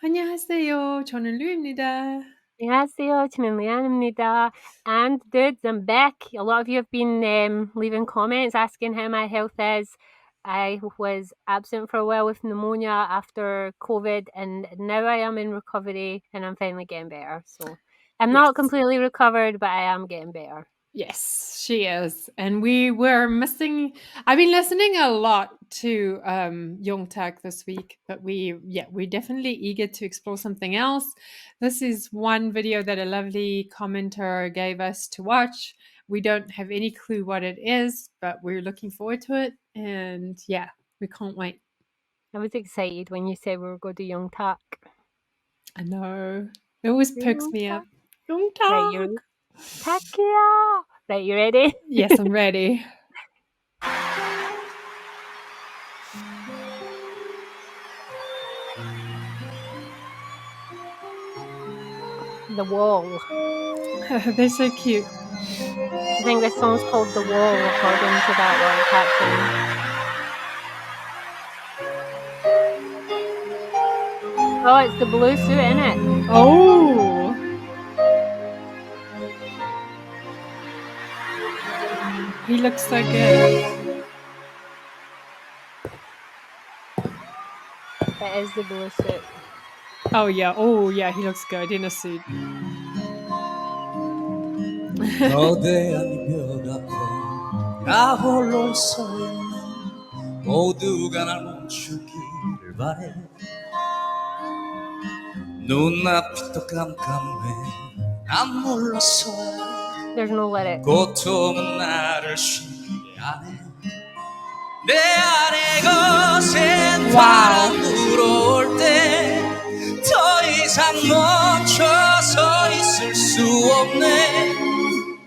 안녕하세요. 저는 루입니다. 안녕하세요. 저는 Leanne입니다. And dudes, I'm back. A lot of you have been leaving comments asking how my health is. I was absent for a while with pneumonia after COVID, and now I am in recovery, and I'm finally getting better. So I'm not Yes. completely recovered, but I am getting better. Yes, she is. And we were missing I've been listening a lot to Youngtak this week, but we're definitely eager to explore something else. This is one video that a lovely commenter gave us to watch. We don't have any clue what it is, but we're looking forward to it. And yeah, we can't wait. I was excited when you said we were going to Youngtak. I know. It always perks me up. Youngtak! Right, you Takia! Right, you ready? Yes, I'm ready. The Wall. They're so cute. I think this song's called The Wall, according to that caption. Oh, it's the blue suit, isn't it? Oh! He looks so good. It is the blue suit. Oh yeah, he looks good in a suit. 거대한 벽 앞에 나 홀로 서 있는 모두가 날 멈추기를 바래 눈앞이 또 깜깜해 난 몰라서 There's no lyrics. 고통은 나를 쉬게 하네 내 안에 거센 바람 불어올 때 더 이상 멈춰서 있을 수 없네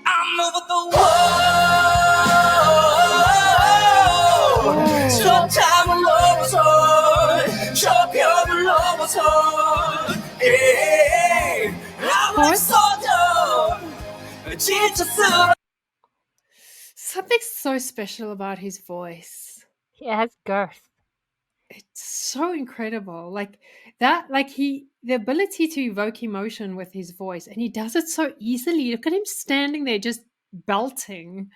I'm over the wall 저 담을 넘어서 저 벽을 넘어서 아무리 써도 지쳤어 Something so special about his voice. It has girth. It's so incredible. Like that, the ability to evoke emotion with his voice, and he does it so easily. Look at him standing there just belting.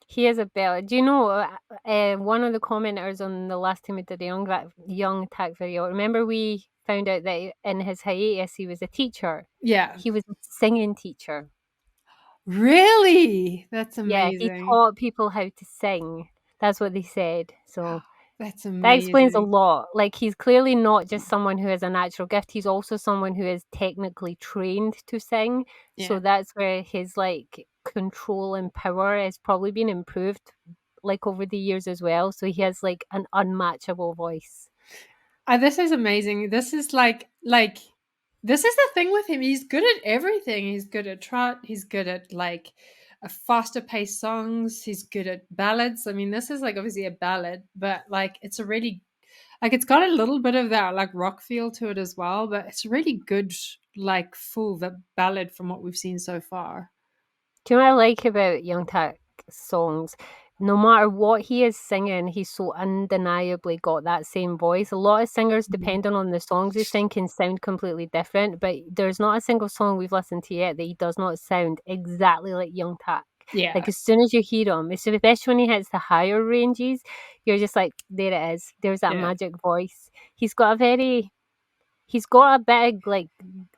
He is a bell. Do you know, one of the commenters on the last time we did the Youngtak video, remember we found out that in his hiatus he was a teacher? Yeah. He was a singing teacher. Really? That's amazing. Yeah, he taught people how to sing. That's what they said. So that's amazing. That explains a lot. Like, he's clearly not just someone who has a natural gift. He's also someone who is technically trained to sing. Yeah. So that's where his like control and power has probably been improved like over the years as well. So he has like an unmatchable voice. This is amazing. This is like this is the thing with him. He's good at everything. He's good at trot. He's good at like a faster paced songs. He's good at ballads. I mean, this is like obviously a ballad, but like it's a really like it's got a little bit of that like rock feel to it as well, but it's really good like full ballad from what we've seen so far. Do you know what I like about Youngtak's songs? No matter what he is singing, he's so undeniably got that same voice. A lot of singers, depending on the songs they sing, can sound completely different, but there's not a single song we've listened to yet that he does not sound exactly like Youngtak. Yeah. Like, as soon as you hear him, especially when he hits the higher ranges, you're just like, there it is. There's that magic voice. He's got a bit of like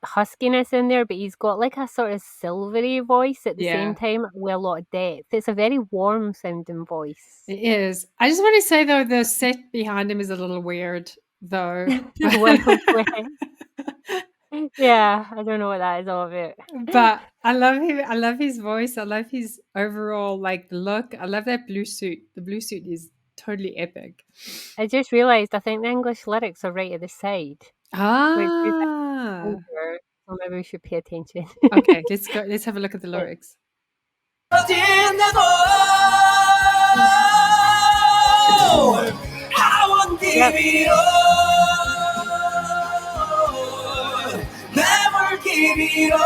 huskiness in there, but he's got like a sort of silvery voice at the same time with a lot of depth. It's a very warm sounding voice. It is. I just want to say though, the set behind him is a little weird though. Yeah, I don't know what that is all about. But I love him. I love his voice. I love his overall like look. I love that blue suit. The blue suit is totally epic. I just realised I think the English lyrics are right at the side. Ah. So maybe we should pay attention. Okay, let's go. Let's have a look at the lyrics. Never give it up.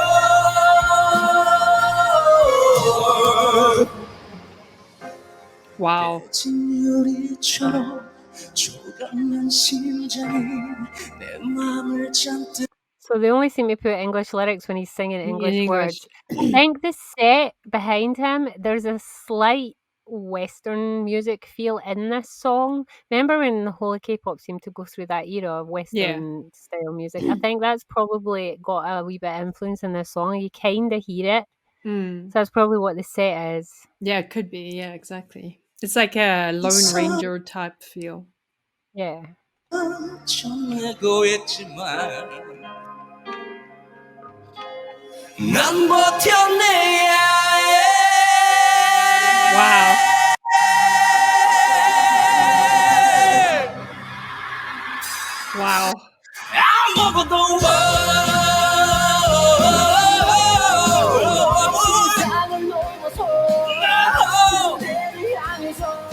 Wow. 깎는 심장이 내 맘을 잔뜩 So they only seem to put English lyrics when he's singing In English English. words. I think the set behind him, there's a slight Western music feel in this song. Remember when the whole of K-pop seemed to go through that era of Yeah. Western style music? I think that's probably got a wee bit of influence in this song. You kind of hear it. Mm. So that's probably what the set is. Yeah, it could be. Yeah, exactly. It's like a Lone Ranger type feel. Yeah. 전내고 했지만 난 버텨내야 Wow. Wow. 아무것도 세상을 넘어서 그대를 향해서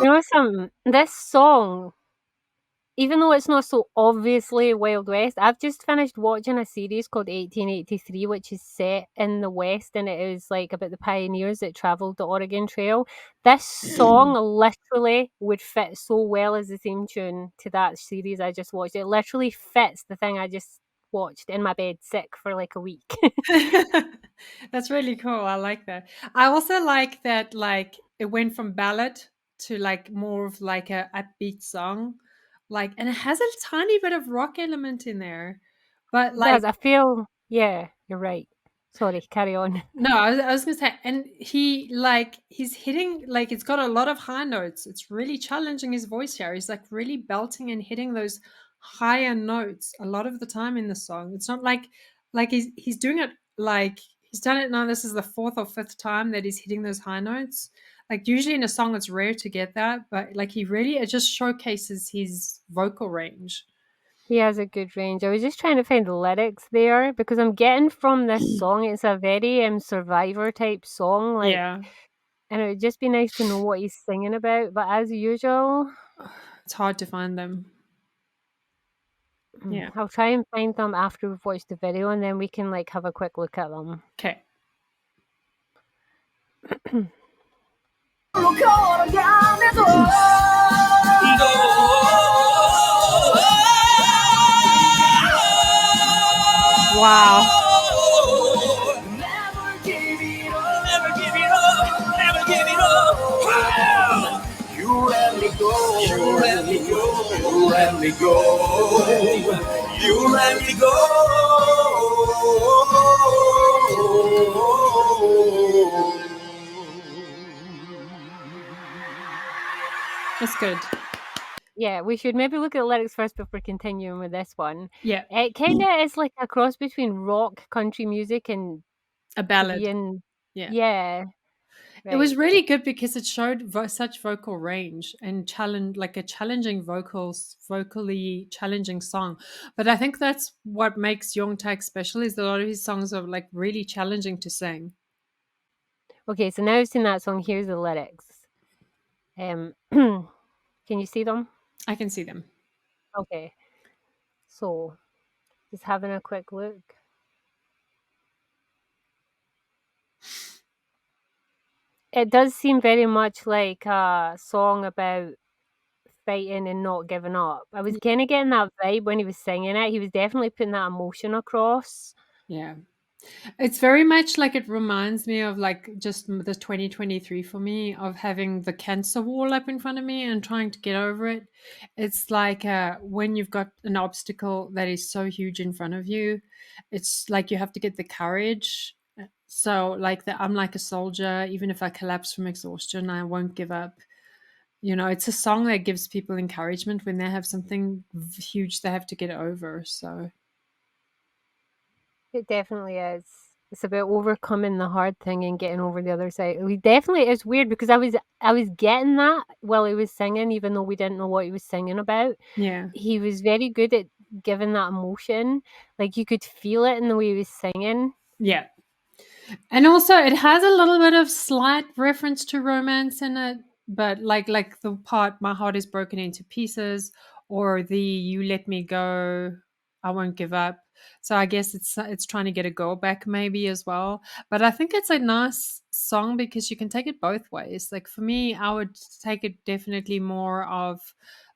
You know something? This song, even though it's not so obviously Wild West, I've just finished watching a series called 1883, which is set in the West, and it is like about the pioneers that travelled the Oregon Trail. This song literally would fit so well as the theme tune to that series I just watched. It literally fits the thing I just watched in my bed sick for like a week. That's really cool. I like that. I also like that like it went from ballad to like more of like a upbeat song. Like and it has a tiny bit of rock element in there. But It like does. I feel, yeah, you're right. Sorry, carry on. no, I was gonna say, and he's hitting like it's got a lot of high notes. It's really challenging his voice here. He's like really belting and hitting those higher notes a lot of the time in the song. It's not like he's doing it like he's done it now. This is the fourth or fifth time that he's hitting those high notes. Like usually in a song, it's rare to get that, but like he really it just showcases his vocal range. He has a good range. I was just trying to find the lyrics there because I'm getting from this song, it's a very Survivor type song, like, Yeah, and it would just be nice to know what he's singing about. But as usual, it's hard to find them. Yeah. I'll try and find them after we've watched the video, and then we can like have a quick look at them. Okay. Wow. Never give it up, never give it up, never give it up. You let me go, you let me go, you let me go, you let me go. That's good. Yeah, we should maybe look at the lyrics first before continuing with this one. Yeah. It kind of is like a cross between rock, country music, and A ballad. Korean. Yeah. Yeah. It was Right. really good because it showed such vocal range and challenge like a challenging vocally challenging song. But I think that's what makes Youngtak special is a lot of his songs are like really challenging to sing. Okay, so now I've seen that song. Here's the lyrics. Can you see them? I can see them. Okay. So, just having a quick look. It does seem very much like a song about fighting and not giving up. I was kind of getting that vibe when he was singing it. He was definitely putting that emotion across. Yeah. It's very much like it reminds me of like just the 2023 for me of having the cancer wall up in front of me and trying to get over it. It's like when you've got an obstacle that is so huge in front of you, it's like you have to get the courage. So like I'm like a soldier, even if I collapse from exhaustion, I won't give up. You know, it's a song that gives people encouragement when they have something huge they have to get over. So It definitely is. It's about overcoming the hard thing and getting over the other side. We definitely it's weird because I was getting that while he was singing, even though we didn't know what he was singing about. yeah. He was very good at giving that emotion. Like you could feel it in the way he was singing. Yeah. And also it has a little bit of slight reference to romance in it, but like the part my heart is broken into pieces or the you let me go, I won't give up. So I guess it's trying to get a girl back maybe as well. But I think it's a nice song because you can take it both ways. Like for me, I would take it definitely more of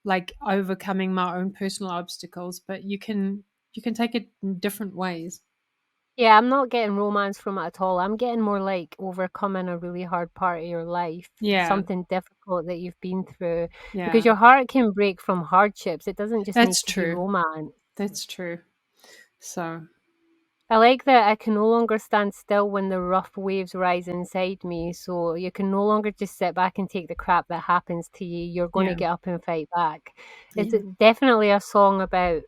like overcoming my own personal obstacles, but you can take it in different ways. Yeah, I'm not getting romance from it at all. I'm getting more like overcoming a really hard part of your life, Yeah. something difficult that you've been through. Because Yeah. your heart can break from hardships. It doesn't just need That's to be true. romance. That's true. So, I like that I can no longer stand still when the rough waves rise inside me. So you can no longer just sit back and take the crap that happens to you. You're going to yeah. get up and fight back. It's Yeah. definitely a song about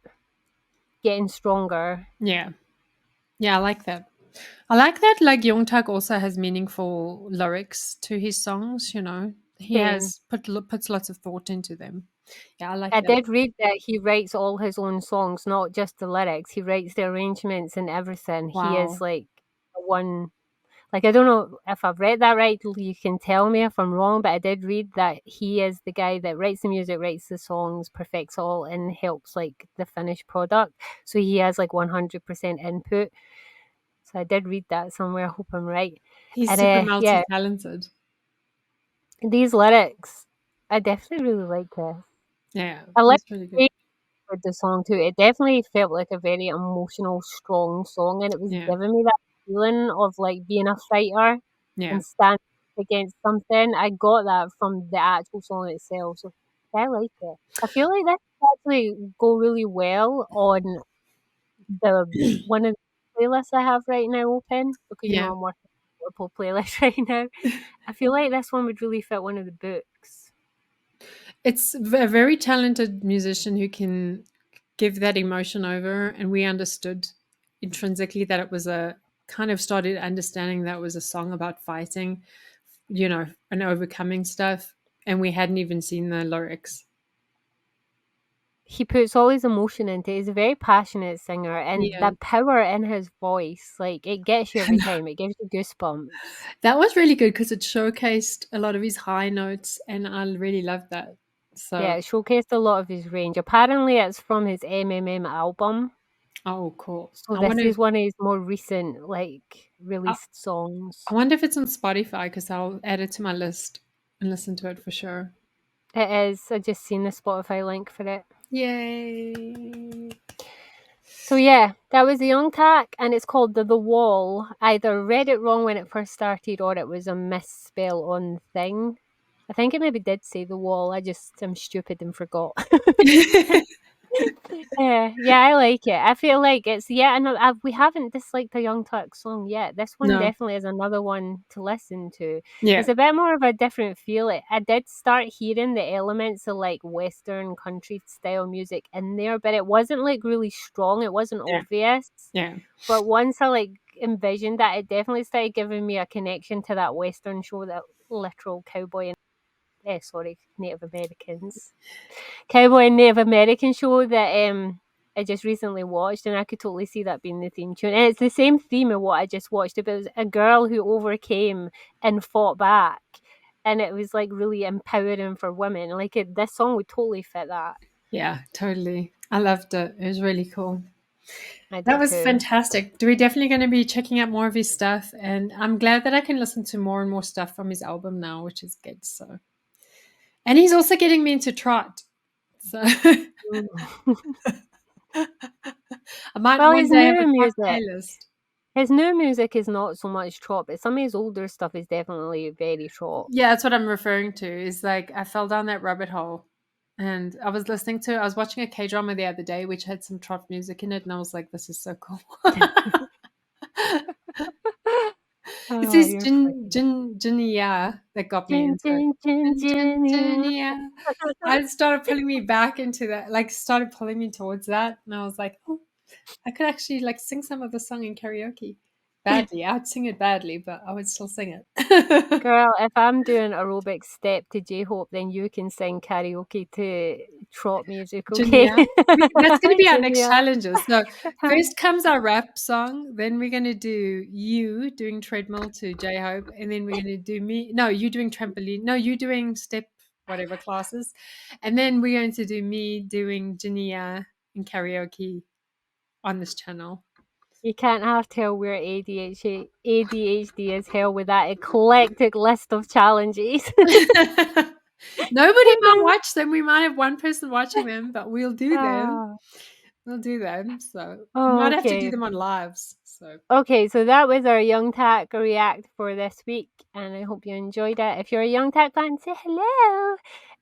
getting stronger. Yeah. Yeah, I like that. I like that like Youngtak also has meaningful lyrics to his songs, you know. He Same. has puts lots of thought into them. Yeah, I like I that. did read that he writes all his own songs, not just the lyrics. He writes the arrangements and everything. He is Wow. like one. Like, I don't know if I've read that right. You can tell me if I'm wrong, but I did read that he is the guy that writes the music, writes the songs, perfects all, and helps like the finished product. So he has like 100% input. So I did read that somewhere. I hope I'm right. He's And super yeah, multi-talented. these lyrics, I definitely really like this. Yeah, I like he's really the good. way with the song too. It definitely felt like a very emotional, strong song, and it was Yeah. giving me that feeling of like being a fighter Yeah. and standing against something. I got that from the actual song itself, so I like it. I feel like this would actually go really well on the one of the playlists I have right now open because Yeah. I'm working on multiple playlists right now. I feel like this one would really fit one of the books. It's a very talented musician who can give that emotion over, and we understood intrinsically that it was a kind of started understanding that it was a song about fighting, you know, and overcoming stuff, and we hadn't even seen the lyrics. He puts all his emotion into it. He's a very passionate singer, and Yeah. that power in his voice, like, it gets you every time. It gives you goosebumps. That was really good because it showcased a lot of his high notes, and I really loved that. Yeah, So, it showcased a lot of his range. Apparently, it's from his album. oh, cool. So this is one of his more recent, like, I released songs. I wonder if it's on Spotify because I'll add it to my list and listen to it for sure. It is. I just seen the Spotify link for it. Yay! So yeah, that was the Youngtak, and it's called the Wall. I either read it wrong when it first started, or it was a misspell on thing. I think it maybe did say the Wall. I just am stupid and forgot. Yeah, I like it. I feel like it's we haven't disliked a Young Turk song yet. This one No. definitely is another one to listen to. Yeah. It's a bit more of a different feel. I did start hearing the elements of like Western country style music in there, but it wasn't like really strong. It wasn't Yeah. obvious. Yeah. But once I like envisioned that, it definitely started giving me a connection to that Western show, that literal cowboy and Native Americans. Cowboy and Native American show that I just recently watched, and I could totally see that being the theme tune. And it's the same theme of what I just watched. It was a girl who overcame and fought back, and it was like really empowering for women. Like this song would totally fit that. Yeah, totally. I loved it. It was really cool. I That did was too. fantastic. We're definitely going to be checking out more of his stuff, and I'm glad that I can listen to more and more stuff from his album now, which is good. So, and he's also getting me into trot. So, I might Well, one day have a trot playlist. his new music is not so much trot, but some of his older stuff is definitely very trot. Yeah, that's what I'm referring to. Is like I fell down that rabbit hole, and I was watching a K drama the other day, which had some trot music in it, and I was like, "This is so cool." It's Oh, this you're funny. Jinya that got me Jin, into it. jin, jin, jin, yeah. Jinya. I started pulling me back into that, like started pulling me towards that, and I was like, "Oh, I could actually like sing some of the song in karaoke." Badly, I'd sing it badly, but I would still sing it. Girl, if I'm doing aerobic step to J-Hope, then you can sing karaoke to trot music, okay? Junior. That's going to be our next Junior. challenges. So first comes our rap song. Then we're going to do you doing treadmill to J Hope, and then we're going to do me. No, you doing trampoline. No, you doing step whatever classes, and then we're going to do me doing Junior in karaoke on this channel. You can't have tell we're ADHD as hell with that eclectic list of challenges. Nobody might watch them. We might have one person watching them, but we'll do them. Ah. We'll do them. So we might have to do them on lives. So okay, so that was our Youngtak react for this week, and I hope you enjoyed it. If you're a Youngtak fan, say hello.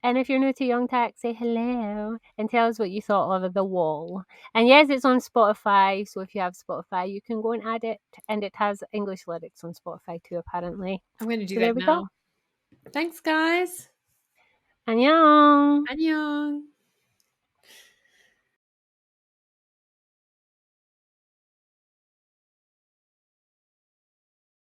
And if you're new to Youngtak, say hello and tell us what you thought of The Wall. And yes, it's on Spotify, so if you have Spotify, you can go and add it. And it has English lyrics on Spotify too, apparently. I'm going to do so that there we now. go. Thanks, guys. 안녕. 안녕.